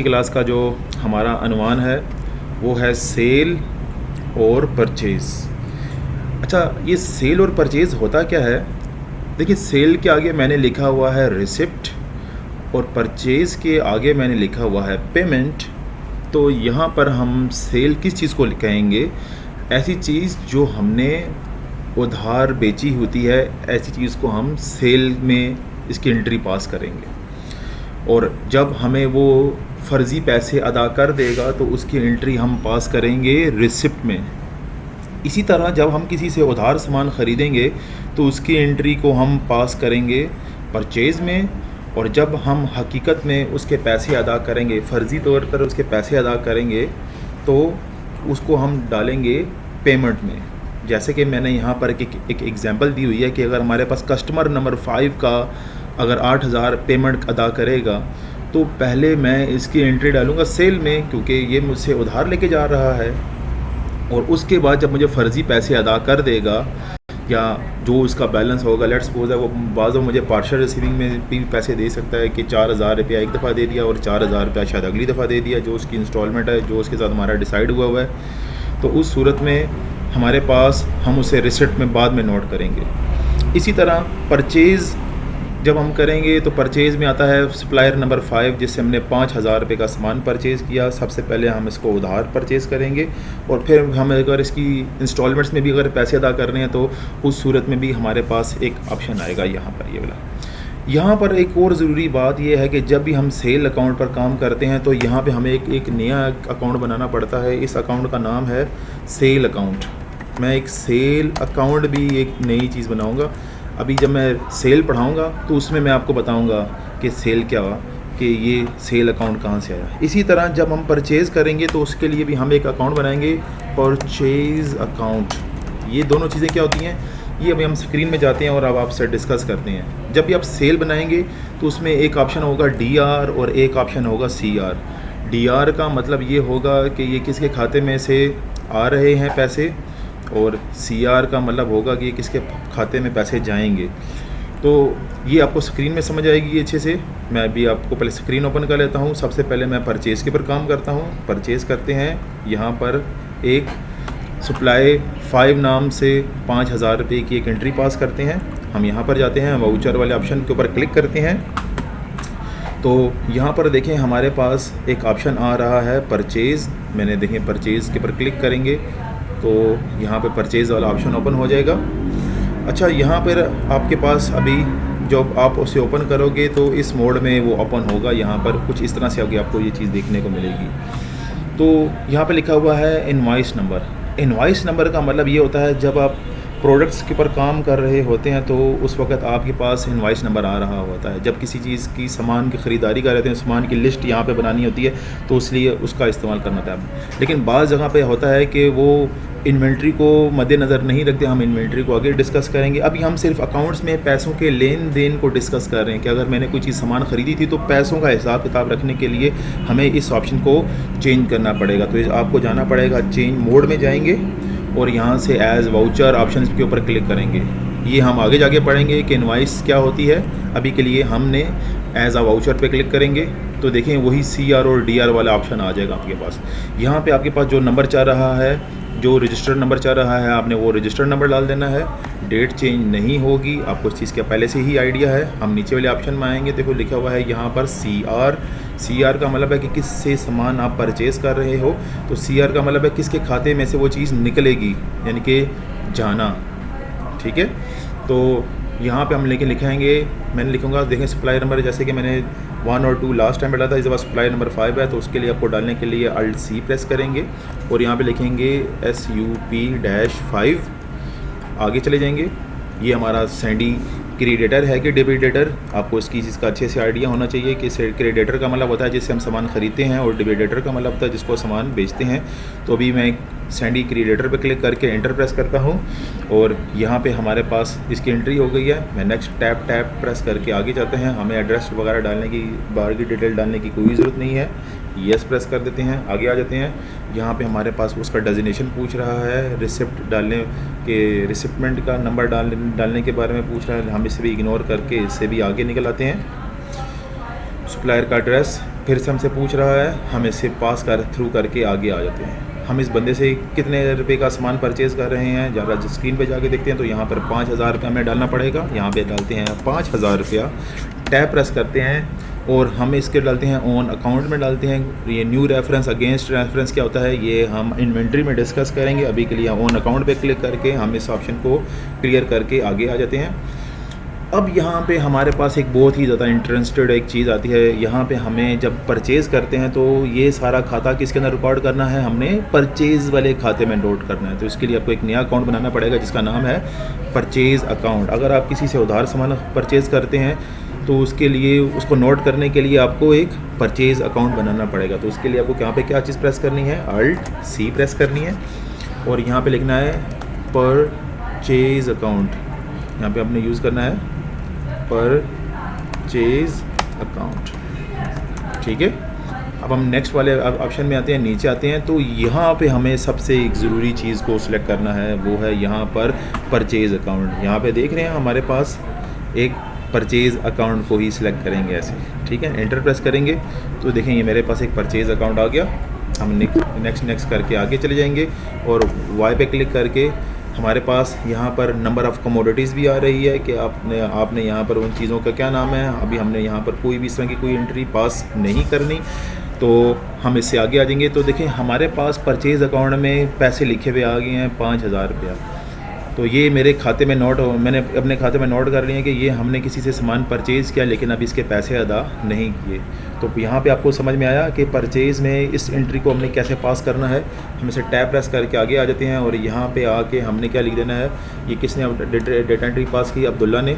Class का जो हमारा अनुमान है वो है सेल और परचेज़। अच्छा, ये सेल और परचेज़ होता क्या है? देखिए, सेल के आगे मैंने लिखा हुआ है रिसिप्ट और परचेज़ के आगे मैंने लिखा हुआ है पेमेंट। तो यहाँ पर हम सेल किस चीज़ को कहेंगे? ऐसी चीज़ जो हमने उधार बेची होती है, ऐसी चीज़ को हम सेल में इसकी एंट्री पास करेंगे। और जब हमें वो फ़र्ज़ी पैसे अदा कर देगा तो उसकी एंट्री हम पास करेंगे रिसिप्ट में। इसी तरह जब हम किसी से उधार सामान ख़रीदेंगे तो उसकी एंट्री को हम पास करेंगे परचेज़ में। और जब हम हकीकत में उसके पैसे अदा करेंगे, फ़र्ज़ी तौर पर उसके पैसे अदा करेंगे, तो उसको हम डालेंगे पेमेंट में। जैसे कि मैंने यहाँ पर एक एग्ज़ाम्पल दी हुई है कि अगर हमारे पास कस्टमर नंबर 5 का अगर 8,000 पेमेंट अदा करेगा तो पहले मैं इसकी एंट्री डालूँगा सेल में, क्योंकि ये मुझसे उधार लेके जा रहा है। और उसके बाद जब मुझे फ़र्ज़ी पैसे अदा कर देगा या जो उसका बैलेंस होगा, लेट्स सपोज़ है वो बाज़ मुझे पार्शियल रिसीविंग में भी पैसे दे सकता है कि 4,000 रुपया एक दफ़ा दे दिया और 4,000 रुपया शायद अगली दफ़ा दे दिया, जो उसकी इंस्टॉलमेंट है, जो उसके साथ हमारा डिसाइड हुआ है। तो उस सूरत में हमारे पास हम उसे रिसिप्ट में बाद में नोट करेंगे। इसी तरह परचेज़ जब हम करेंगे तो परचेज़ में आता है सप्लायर नंबर 5, जिससे हमने 5,000 रुपये का सामान परचेज़ किया। सबसे पहले हम इसको उधार परचेज़ करेंगे और फिर हम अगर इसकी इंस्टॉलमेंट्स में भी अगर पैसे अदा कर रहे हैं तो उस सूरत में भी हमारे पास एक ऑप्शन आएगा यहाँ पर, ये वाला। यहाँ पर एक और ज़रूरी बात यह है कि जब भी हम सेल अकाउंट पर काम करते हैं तो यहाँ पे हमें एक नया अकाउंट बनाना पड़ता है। इस अकाउंट का नाम है सेल अकाउंट। मैं एक सेल अकाउंट भी एक नई चीज़ बनाऊँगा। अभी जब मैं सेल पढ़ाऊँगा तो उसमें मैं आपको बताऊँगा कि सेल क्या हुआ, कि ये सेल अकाउंट कहाँ से आया। इसी तरह जब हम परचेज़ करेंगे तो उसके लिए भी हम एक अकाउंट बनाएंगे, परचेज़ अकाउंट। ये दोनों चीज़ें क्या होती हैं, ये अभी हम स्क्रीन में जाते हैं और अब आपसे डिस्कस करते हैं। जब भी आप सेल बनाएंगे तो उसमें एक ऑप्शन होगा DR और एक ऑप्शन होगा CR। DR का मतलब ये होगा कि ये किसके खाते में से आ रहे हैं पैसे, और CR का मतलब होगा कि किसके खाते में पैसे जाएंगे। तो ये आपको स्क्रीन में समझ आएगी अच्छे से। मैं अभी आपको पहले स्क्रीन ओपन कर लेता हूँ। सबसे पहले मैं परचेज़ के ऊपर काम करता हूँ। परचेज़ करते हैं, यहाँ पर एक सप्लाई 5 नाम से 5,000 रुपये की एक एंट्री पास करते हैं। हम यहाँ पर जाते हैं, वाउचर वाले ऑप्शन के ऊपर क्लिक करते हैं। तो यहाँ पर देखें हमारे पास एक ऑप्शन आ रहा है परचेज़। मैंने देखें परचेज़ के ऊपर क्लिक करेंगे तो यहाँ पे परचेज़ वाला ऑप्शन ओपन हो जाएगा। अच्छा, यहाँ पर आपके पास अभी जब आप उसे ओपन करोगे तो इस मोड में वो ओपन होगा। यहाँ पर कुछ इस तरह से आगे आपको ये चीज़ देखने को मिलेगी। तो यहाँ पे लिखा हुआ है इनवॉइस नंबर। इनवॉइस नंबर का मतलब ये होता है जब आप प्रोडक्ट्स के ऊपर काम कर रहे होते हैं तो उस वक्त आपके पास इनवॉइस नंबर आ रहा होता है। जब किसी चीज़ की सामान की ख़रीदारी कर रहे हैं, सामान की लिस्ट यहाँ पे बनानी होती है तो इसलिए उसका इस्तेमाल करना था। लेकिन बाज़ जगह पे होता है कि वो इन्वेंट्री को मद्देनज़र नहीं रखते। हम इन्वेंट्री को आगे डिस्कस करेंगे। अभी हम सिर्फ अकाउंट्स में पैसों के लेन देन को डिस्कस कर रहे हैं कि अगर मैंने कोई चीज़ सामान ख़रीदी थी तो पैसों का हिसाब किताब रखने के लिए हमें इस ऑप्शन को चेंज करना पड़ेगा। तो आपको जाना पड़ेगा, चेंज मोड में जाएंगे और यहाँ से एज़ वाउचर ऑप्शन के ऊपर क्लिक करेंगे। ये हम आगे जाके पढ़ेंगे कि इनवॉइस क्या होती है। अभी के लिए हमने एज़ अ वाउचर पे क्लिक करेंगे तो देखें वही CR और DR वाला ऑप्शन आ जाएगा आपके पास। यहाँ पे आपके पास जो नंबर चाह रहा है, जो रजिस्टर्ड नंबर चाह रहा है, आपने वो रजिस्टर्ड नंबर डाल देना है। डेट चेंज नहीं होगी, आपको इस चीज़ का पहले से ही आइडिया है। हम नीचे वाले ऑप्शन में आएंगे, देखो लिखा हुआ है यहाँ पर CR। CR का मतलब है कि किससे सामान आप परचेज़ कर रहे हो। तो CR का मतलब है किसके खाते में से वो चीज़ निकलेगी, यानी कि जाना। ठीक है, तो यहाँ पे हम लेके लिखाएंगे, मैंने लिखूँगा, देखें सप्लाई नंबर जैसे कि मैंने 1 और 2 लास्ट टाइम डाला था, इस बार सप्लाई नंबर 5 है। तो उसके लिए आपको डालने के लिए Alt+C प्रेस करेंगे और यहाँ पे लिखेंगे SUP-5। आगे चले जाएंगे। ये हमारा सैंडी क्रेडिटर है कि डेबिटेटर, आपको इसकी चीज़ का अच्छे से आइडिया होना चाहिए कि क्रेडिटर का मतलब होता है जिससे हम सामान ख़रीदते हैं और डेबिटेटर का मतलब होता है जिसको सामान बेचते हैं। तो अभी मैं सैंडी क्रेडिटर पे क्लिक करके एंटर प्रेस करता हूँ और यहाँ पे हमारे पास इसकी एंट्री हो गई है। मैं नेक्स्ट टैप प्रेस करके आगे जाते हैं। हमें एड्रेस वगैरह डालने की, बाहर की डिटेल डालने की कोई ज़रूरत नहीं है। येस प्रेस कर देते हैं, आगे आ जाते हैं। यहाँ पे हमारे पास उसका डेजिग्नेशन पूछ रहा है, रिसिप्ट डालने के, रिसिप्टमेंट का नंबर डालने के बारे में पूछ रहा है। हम इसे भी इग्नोर करके इससे भी आगे निकल आते हैं। सप्लायर का एड्रेस, फिर से हमसे पूछ रहा है, हम इससे पास कर थ्रू करके आगे आ जाते हैं। हम इस बंदे से कितने रुपए का सामान परचेज़ कर रहे हैं, ज़रा स्क्रीन पे जाके देखते हैं। तो यहाँ पर 5000 रुपया हमें डालना पड़ेगा। यहाँ पे डालते हैं 5000 रुपया, टैप प्रेस करते हैं और हम इसके डालते हैं ऑन अकाउंट में डालते हैं। ये न्यू रेफरेंस अगेंस्ट रेफरेंस क्या होता है, ये हम इन्वेंट्री में डिस्कस करेंगे। अभी के लिए ऑन अकाउंट पे क्लिक करके हम इस ऑप्शन को क्लियर करके आगे आ जाते हैं। अब यहाँ पे हमारे पास एक बहुत ही ज़्यादा इंटरेस्टेड एक चीज़ आती है। यहाँ पे हमें जब परचेज़ करते हैं तो ये सारा खाता किसके अंदर रिकॉर्ड करना है, हमने परचेज़ वाले खाते में नोट करना है। तो इसके लिए आपको एक नया अकाउंट बनाना पड़ेगा जिसका नाम है परचेज़ अकाउंट। अगर आप किसी से उधार सामान परचेज़ करते हैं तो उसके लिए उसको नोट करने के लिए आपको एक परचेज़ अकाउंट बनाना पड़ेगा। तो उसके लिए आपको यहाँ पे क्या चीज़ प्रेस करनी है, Alt+C प्रेस करनी है और यहाँ पे लिखना है परचेज़ अकाउंट। यहाँ पे आपने यूज़ करना है परचेज़ अकाउंट, ठीक है। अब हम नेक्स्ट वाले ऑप्शन में आते हैं, नीचे आते हैं। तो यहाँ पे हमें सबसे एक ज़रूरी चीज़ को सिलेक्ट करना है, वो है यहाँ पर परचेज़ अकाउंट। यहाँ पे देख रहे हैं हमारे पास एक परचेज़ अकाउंट को ही सिलेक्ट करेंगे ऐसे, ठीक है। एंटर प्रेस करेंगे तो देखें ये मेरे पास एक परचेज़ अकाउंट आ गया। हम नेक्स्ट करके आगे चले जाएंगे और वाई पे क्लिक करके हमारे पास यहाँ पर नंबर ऑफ़ कमोडिटीज़ भी आ रही है कि आपने यहाँ पर उन चीज़ों का क्या नाम है। अभी हमने यहाँ पर कोई भी इस तरह की कोई एंट्री पास नहीं करनी, तो हम इससे आगे आ जाएंगे। तो देखें हमारे पास परचेज़ अकाउंट में पैसे लिखे हुए आ गए हैं 5000 रुपया। तो ये मेरे खाते में मैंने अपने खाते में नोट कर लिए हैं कि ये हमने किसी से सामान परचेज़ किया लेकिन अभी इसके पैसे अदा नहीं किए। तो यहाँ पे आपको समझ में आया कि परचेज़ में इस एंट्री को हमने कैसे पास करना है। हम इसे टैप प्रेस करके आगे आ जाते हैं और यहाँ पे आके हमने क्या लिख देना है, ये किसने डेटा एंट्री पास की, अब्दुल्ला ने।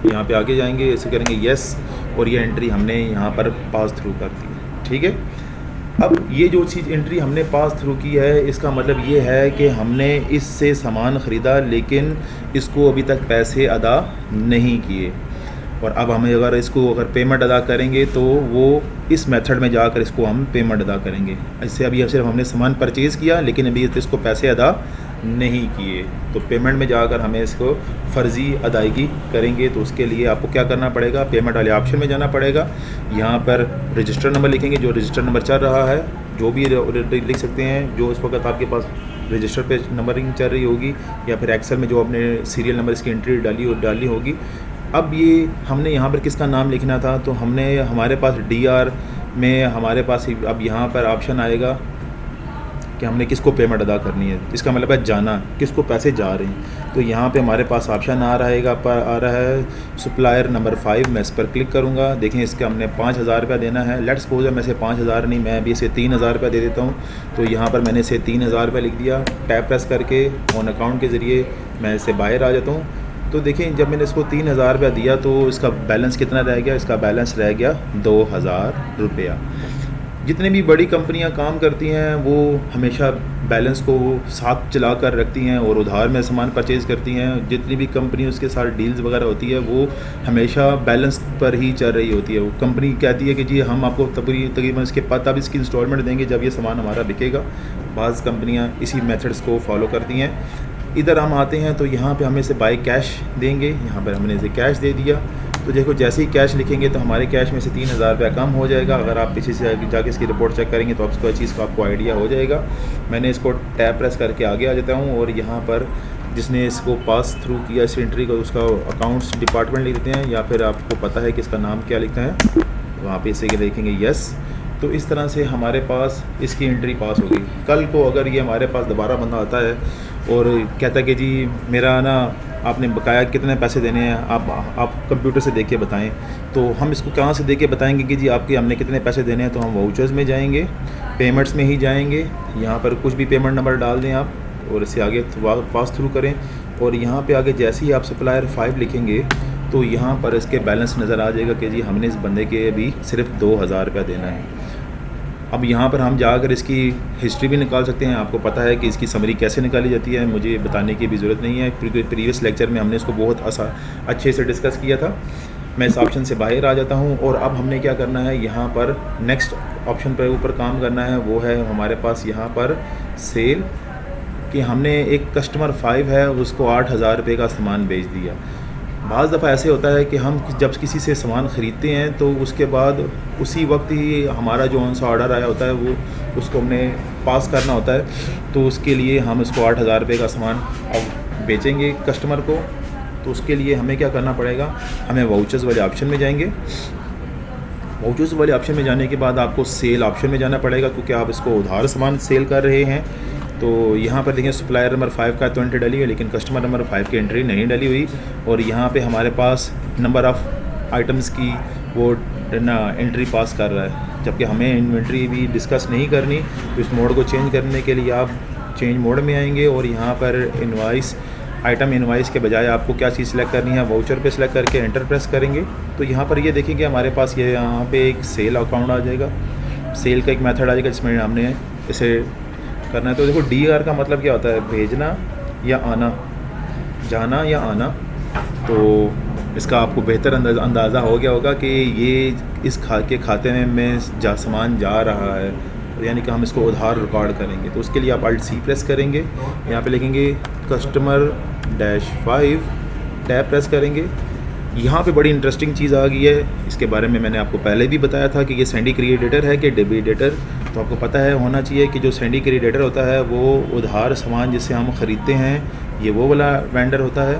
यहाँ पे आगे जाएंगे, ऐसे करेंगे यस, और ये एंट्री हमने यहाँ पर पास थ्रू कर दी, ठीक है। अब ये जो चीज़ एंट्री हमने पास थ्रू की है, इसका मतलब ये है कि हमने इससे सामान ख़रीदा लेकिन इसको अभी तक पैसे अदा नहीं किए। और अब हमें अगर पेमेंट अदा करेंगे तो वो इस मेथड में जाकर इसको हम पेमेंट अदा करेंगे। इससे अभी सिर्फ हमने सामान परचेज़ किया लेकिन अभी इसको पैसे अदा नहीं किए। तो पेमेंट में जाकर हमें इसको फ़र्ज़ी अदायगी करेंगे। तो उसके लिए आपको क्या करना पड़ेगा, पेमेंट वाले ऑप्शन में जाना पड़ेगा। यहाँ पर रजिस्टर नंबर लिखेंगे, जो रजिस्टर नंबर चल रहा है, जो भी लिख सकते हैं जो इस वक्त आपके पास रजिस्टर पे नंबरिंग चल रही होगी, या फिर एक्सेल में जो आपने सीरियल नंबर इसकी एंट्री डाली होगी। अब ये हमने यहाँ पर किसका नाम लिखना था, तो हमने हमारे पास DR में हमारे पास अब यहाँ पर ऑप्शन आएगा कि हमने किसको पेमेंट अदा करनी है। इसका मतलब है जाना, किसको पैसे जा रहे हैं। तो यहाँ पे हमारे पास ऑप्शन आ रहा है सप्लायर नंबर 5। मैं इस पर क्लिक करूँगा। देखें इसका हमने 5000 रुपया देना है। लेट्स सपोज मैं इसे 5000 नहीं, मैं अभी इसे 3000 रुपया दे देता हूँ। तो यहाँ पर मैंने इसे 3000 रुपया लिख दिया। टैप प्रेस करके ऑन अकाउंट के ज़रिए मैं इससे बाहर आ जाता हूँ। तो देखें जब मैंने इसको 3000 रुपया दिया तो इसका बैलेंस कितना रह गया, इसका बैलेंस रह गया 2000 रुपया। जितनी भी बड़ी कंपनियां काम करती हैं वो हमेशा बैलेंस को साथ चला कर रखती हैं और उधार में सामान परचेज़ करती हैं। जितनी भी कंपनी उसके साथ डील्स वगैरह होती है वो हमेशा बैलेंस पर ही चल रही होती है। वो कंपनी कहती है कि जी हम आपको तकरीबन इसके तब इसकी इंस्टॉलमेंट देंगे जब ये सामान हमारा बिकेगा। बाज़ कंपनियां इसी मेथड्स को फॉलो करती हैं। इधर हम आते हैं तो यहाँ पे हमें इसे बाय कैश देंगे। यहाँ पर हमने इसे कैश दे दिया। तो देखो जैसे ही कैश लिखेंगे तो हमारे कैश में से 3000 रुपया कम हो जाएगा। अगर आप पीछे से जाके इसकी रिपोर्ट चेक करेंगे तो आपको चीज़ का आपको आइडिया हो जाएगा। मैंने इसको टैप प्रेस करके आगे आ जाता हूँ और यहाँ पर जिसने इसको पास थ्रू किया इस एंट्री को, उसका अकाउंट्स डिपार्टमेंट लिख देते हैं, या फिर आपको पता है कि इसका नाम क्या लिखना है, वहाँ पे इसे देखेंगे यस। तो इस तरह से हमारे पास इसकी एंट्री पास होगी। कल को अगर ये हमारे पास दोबारा बंदा आता है और कहता है कि जी मेरा ना आपने बकाया कितने पैसे देने हैं, आप कंप्यूटर से देख के बताएं, तो हम इसको कहाँ से देख के बताएंगे कि जी आपके हमने कितने पैसे देने हैं। तो हम वाउचर्स में जाएंगे, पेमेंट्स में ही जाएंगे, यहाँ पर कुछ भी पेमेंट नंबर डाल दें आप और इससे आगे पास थ्रू करें। और यहाँ पे आगे जैसे ही आप सप्लायर 5 लिखेंगे तो यहाँ पर इसके बैलेंस नज़र आ जाएगा कि जी हमने इस बंदे के अभी सिर्फ 2000 रुपया देना है। अब यहाँ पर हम जाकर इसकी हिस्ट्री भी निकाल सकते हैं। आपको पता है कि इसकी समरी कैसे निकाली जाती है, मुझे बताने की भी ज़रूरत नहीं है क्योंकि प्रीवियस लेक्चर में हमने इसको बहुत अच्छे से डिस्कस किया था। मैं इस ऑप्शन से बाहर आ जाता हूँ और अब हमने क्या करना है, यहाँ पर नेक्स्ट ऑप्शन पर ऊपर काम करना है। वो है हमारे पास यहाँ पर सेल, कि हमने एक कस्टमर 5 है उसको 8000 रुपये का सामान बेच दिया। बाज़ दफ़ा ऐसे होता है कि हम जब किसी से सामान ख़रीदते हैं तो उसके बाद उसी वक्त ही हमारा जो उनसे ऑर्डर आया होता है वो उसको हमने पास करना होता है, तो उसके लिए हम इसको 8,000 रुपये का सामान अब बेचेंगे कस्टमर को। तो उसके लिए हमें क्या करना पड़ेगा, हमें वाउचर्स वाले ऑप्शन में जाएंगे। वाउचर्स वाले ऑप्शन में जाने के बाद आपको सेल ऑप्शन में जाना पड़ेगा, क्योंकि आप इसको उधार सामान सेल कर रहे हैं। तो यहाँ पर देखें सप्लायर नंबर 5 का तो एंट्री डली है, लेकिन कस्टमर नंबर 5 की एंट्री नहीं डली हुई। और यहाँ पे हमारे पास नंबर ऑफ़ आइटम्स की वो ना एंट्री पास कर रहा है, जबकि हमें इन्वेंट्री भी डिस्कस नहीं करनी। तो इस मोड को चेंज करने के लिए आप चेंज मोड में आएंगे और यहाँ पर इनवाइस आइटम इनवाइस के बजाय आपको क्या चीज़ सेलेक्ट करनी है, वाउचर पे सेलेक्ट करके एंटर प्रेस करेंगे। तो यहाँ पर ये देखेंगे हमारे पास ये यहाँ पे एक सेल अकाउंट आ जाएगा, सेल का एक मेथड आ जाएगा जिसमें हमने इसे करना है। तो देखो DR का मतलब क्या होता है, भेजना या आना, जाना या आना। तो इसका आपको बेहतर अंदाज़ा हो गया होगा कि ये इस खाते में सामान जा रहा है, यानी कि हम इसको उधार रिकॉर्ड करेंगे। तो उसके लिए आप Alt+C प्रेस करेंगे, यहाँ पे लिखेंगे कस्टमर-5 टैब प्रेस करेंगे। यहाँ पे बड़ी इंटरेस्टिंग चीज़ आ गई है, इसके बारे में मैंने आपको पहले भी बताया था कि ये सैंडी क्रिएडेटर है कि डेबिडेटर। तो आपको पता है होना चाहिए कि जो सैंडी क्रिएडेटर होता है वो उधार सामान जिससे हम ख़रीदते हैं, ये वो वाला वेंडर होता है,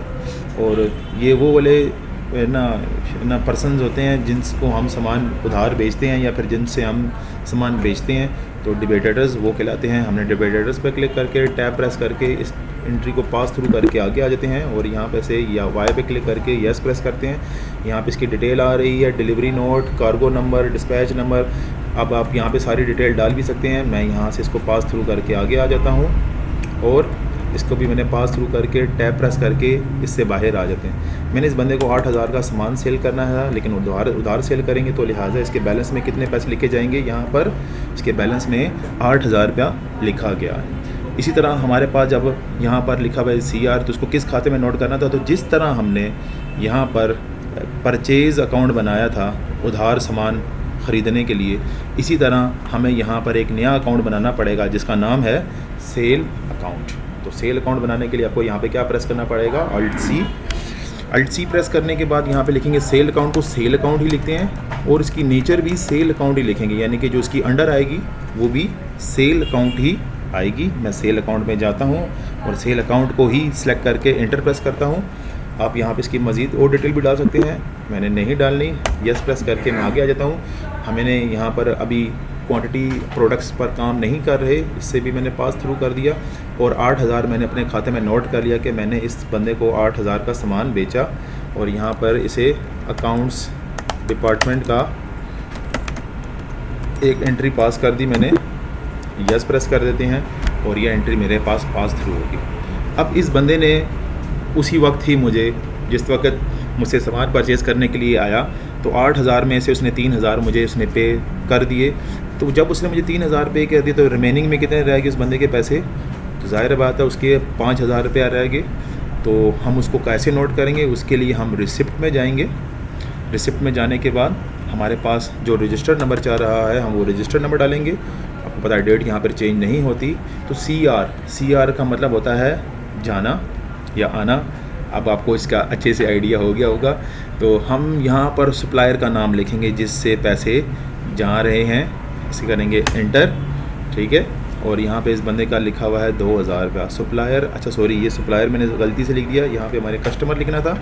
और ये वो वाले ना पर्सनस होते हैं जिनको हम सामान उधार बेचते हैं या फिर जिनसे हम सामान बेचते हैं। तो डिबेटेटर्स वो कहलाते हैं। हमने डिबेटेटर्स पर क्लिक करके टैब प्रेस करके इस एंट्री को पास थ्रू करके आगे आ जाते हैं, और यहाँ पे से या वाई पे क्लिक करके यस प्रेस करते हैं। यहाँ पे इसकी डिटेल आ रही है, delivery note, cargo number, dispatch number. अब आप यहाँ पे सारी डिटेल डाल भी सकते हैं। मैं यहाँ से इसको पास थ्रू करके आगे आ जाता हूँ, और इसको भी मैंने पास थ्रू करके टैब प्रेस करके इससे बाहर आ जाते हैं। मैंने इस बंदे को 8,000 का सामान सेल करना है, लेकिन उधार सेल करेंगे, तो लिहाजा इसके बैलेंस में कितने पैसे लिखे जाएंगे, यहाँ पर इसके बैलेंस में 8,000 रुपया लिखा गया है। इसी तरह हमारे पास जब यहाँ पर लिखा हुआ है CR, तो उसको किस खाते में नोट करना था। तो जिस तरह हमने यहाँ पर परचेज़ अकाउंट बनाया था उधार सामान ख़रीदने के लिए, इसी तरह हमें यहाँ पर एक नया अकाउंट बनाना पड़ेगा जिसका नाम है सेल अकाउंट। तो सेल अकाउंट बनाने के लिए आपको यहाँ पे क्या प्रेस करना पड़ेगा, Alt+C प्रेस करने के बाद यहाँ पे लिखेंगे सेल अकाउंट को सेल अकाउंट ही लिखते हैं, और इसकी नेचर भी सेल अकाउंट ही लिखेंगे, यानी कि जो इसकी अंडर आएगी वो भी सेल अकाउंट ही आएगी। मैं सेल अकाउंट में जाता हूँ और सेल अकाउंट को ही सिलेक्ट करके एंटर प्रेस करता हूँ। आप यहाँ पे इसकी मज़ीद और डिटेल भी डाल सकते हैं, मैंने नहीं डालनी। यस प्रेस करके मैं आगे आ जाता हूँ। हमने यहाँ पर अभी क्वांटिटी प्रोडक्ट्स पर काम नहीं कर रहे, इससे भी मैंने पास थ्रू कर दिया, और 8,000 मैंने अपने खाते में नोट कर लिया कि मैंने इस बंदे को 8,000 का सामान बेचा। और यहाँ पर इसे अकाउंट्स डिपार्टमेंट का एक एंट्री पास कर दी मैंने। यस प्रेस कर देते हैं और ये एंट्री मेरे पास पास थ्रू होगी। अब इस बंदे ने उसी वक्त ही मुझे, जिस वक्त मुझसे सामान परचेज़ करने के लिए आया, तो 8,000 में से उसने 3,000 मुझे उसने पे कर दिए। तो जब उसने मुझे 3,000 पे कर दिए, तो रिमेनिंग में कितने रह गए उस बंदे के पैसे, तो ज़ाहिर बात है उसके 5,000 रुपया रह गए। तो हम उसको कैसे नोट करेंगे, उसके लिए हम रिसिप्ट में जाएंगे। रिसिप्ट में जाने के बाद हमारे पास जो रजिस्टर नंबर चाह रहा है, हम वो रजिस्टर नंबर डालेंगे। आपको पता है डेट यहाँ पर चेंज नहीं होती। तो CR का मतलब होता है जाना या आना। अब आपको इसका अच्छे से आइडिया हो गया होगा। तो हम यहाँ पर सप्लायर का नाम लिखेंगे जिससे पैसे जा रहे हैं, इसे करेंगे एंटर, ठीक है। और यहाँ पे इस बंदे का लिखा हुआ है 2,000 रुपया सप्लायर। अच्छा सॉरी, ये सप्लायर मैंने गलती से लिख दिया, यहाँ पे हमारे कस्टमर लिखना था।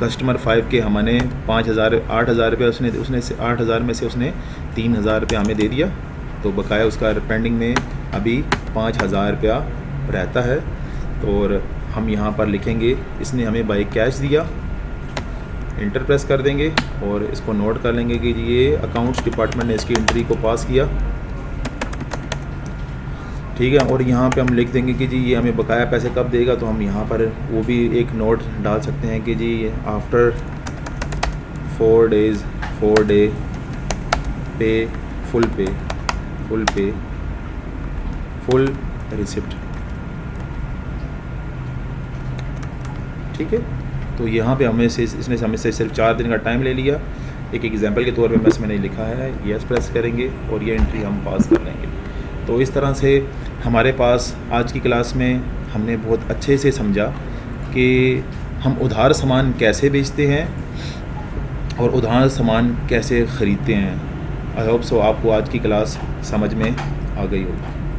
कस्टमर 5 के हमने 8,000 रुपया उसने 8,000 में से उसने 3,000 रुपया हमें दे दिया। तो बकाया उसका पेंडिंग में अभी 5,000 रुपया रहता है। तो और हम यहाँ पर लिखेंगे इसने हमें बाय कैश दिया, इंटर प्रेस कर देंगे और इसको नोट कर लेंगे कि ये अकाउंट्स डिपार्टमेंट ने इसकी एंट्री को पास किया, ठीक है। और यहाँ पे हम लिख देंगे कि जी ये हमें बकाया पैसे कब देगा। तो हम यहाँ पर वो भी एक नोट डाल सकते हैं कि जी आफ्टर 4 days 4 day पे फुल रिसिप्ट, ठीक है। तो यहाँ पे हमें से इसने हमें से सिर्फ 4 दिन का टाइम ले लिया। एक एग्जांपल के तौर पे बस मैंने लिखा है, यस प्रेस करेंगे और ये एंट्री हम पास कर लेंगे। तो इस तरह से हमारे पास आज की क्लास में हमने बहुत अच्छे से समझा कि हम उधार सामान कैसे बेचते हैं और उधार सामान कैसे ख़रीदते हैं। आई होप सो आपको आज की क्लास समझ में आ गई होगी।